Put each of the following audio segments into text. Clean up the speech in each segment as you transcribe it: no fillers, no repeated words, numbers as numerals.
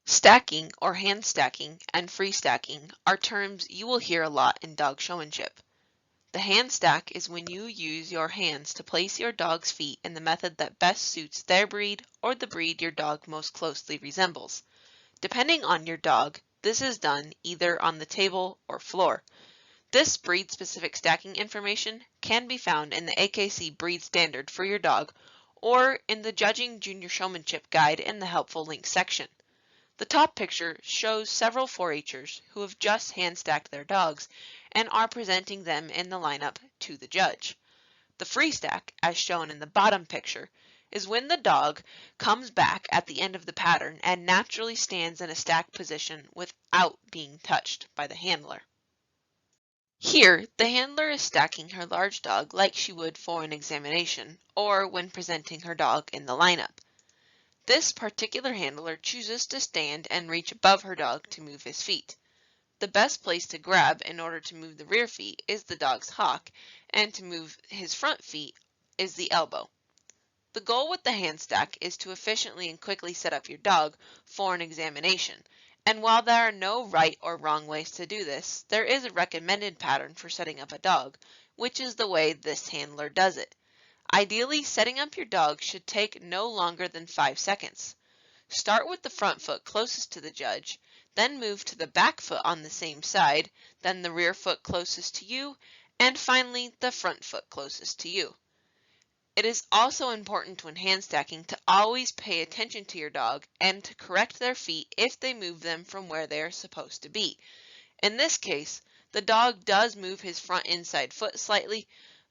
Stacking or hand stacking and free stacking are terms you will hear a lot in dog showmanship. The hand stack is when you use your hands to place your dog's feet in the method that best suits their breed or the breed your dog most closely resembles. Depending on your dog, this is done either on the table or floor. This breed-specific stacking information can be found in the AKC breed standard for your dog or in the Judging Junior Showmanship Guide in the helpful links section. The top picture shows several 4-H'ers who have just hand stacked their dogs and are presenting them in the lineup to the judge. The free stack, as shown in the bottom picture, is when the dog comes back at the end of the pattern and naturally stands in a stacked position without being touched by the handler. Here, the handler is stacking her large dog like she would for an examination or when presenting her dog in the lineup. This particular handler chooses to stand and reach above her dog to move his feet. The best place to grab in order to move the rear feet is the dog's hock, and to move his front feet is the elbow. The goal with the hand stack is to efficiently and quickly set up your dog for an examination, and while there are no right or wrong ways to do this, there is a recommended pattern for setting up a dog, which is the way this handler does it. Ideally, setting up your dog should take no longer than 5 seconds. Start with the front foot closest to the judge, then move to the back foot on the same side, then the rear foot closest to you, and finally the front foot closest to you. It is also important when hand stacking to always pay attention to your dog and to correct their feet if they move them from where they are supposed to be. In this case, the dog does move his front inside foot slightly,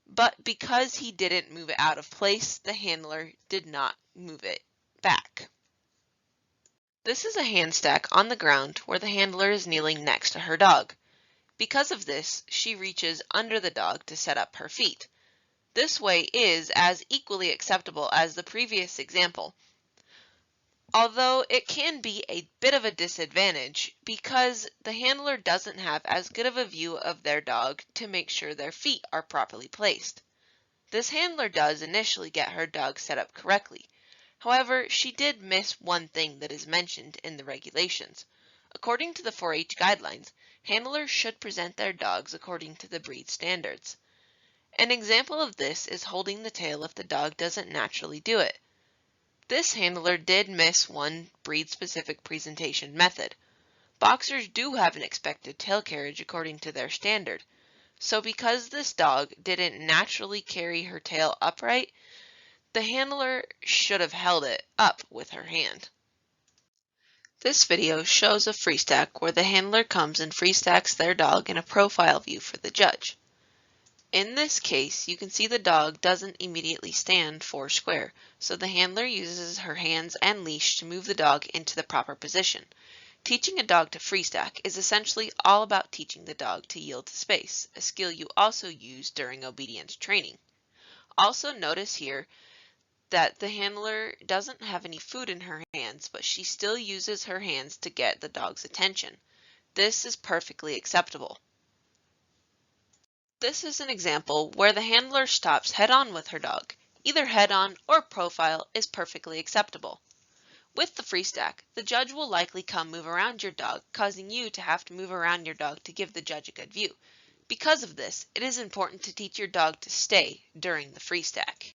but because he didn't move it out of place, the handler did not move it back. This is a hand stack on the ground where the handler is kneeling next to her dog. Because of this, she reaches under the dog to set up her feet. This way is as equally acceptable as the previous example, although it can be a bit of a disadvantage because the handler doesn't have as good of a view of their dog to make sure their feet are properly placed. This handler does initially get her dog set up correctly. However, she did miss one thing that is mentioned in the regulations. According to the 4-H guidelines, handlers should present their dogs according to the breed standards. An example of this is holding the tail if the dog doesn't naturally do it. This handler did miss one breed-specific presentation method. Boxers do have an expected tail carriage according to their standard, so because this dog didn't naturally carry her tail upright, the handler should have held it up with her hand. This video shows a free stack where the handler comes and free stacks their dog in a profile view for the judge. In this case, you can see the dog doesn't immediately stand 4 square, so the handler uses her hands and leash to move the dog into the proper position. Teaching a dog to free stack is essentially all about teaching the dog to yield to space, a skill you also use during obedience training. Also notice here that the handler doesn't have any food in her hands, but she still uses her hands to get the dog's attention. This is perfectly acceptable. This is an example where the handler stops head-on with her dog. Either head-on or profile is perfectly acceptable. With the free stack, the judge will likely come move around your dog, causing you to have to move around your dog to give the judge a good view. Because of this, it is important to teach your dog to stay during the free stack.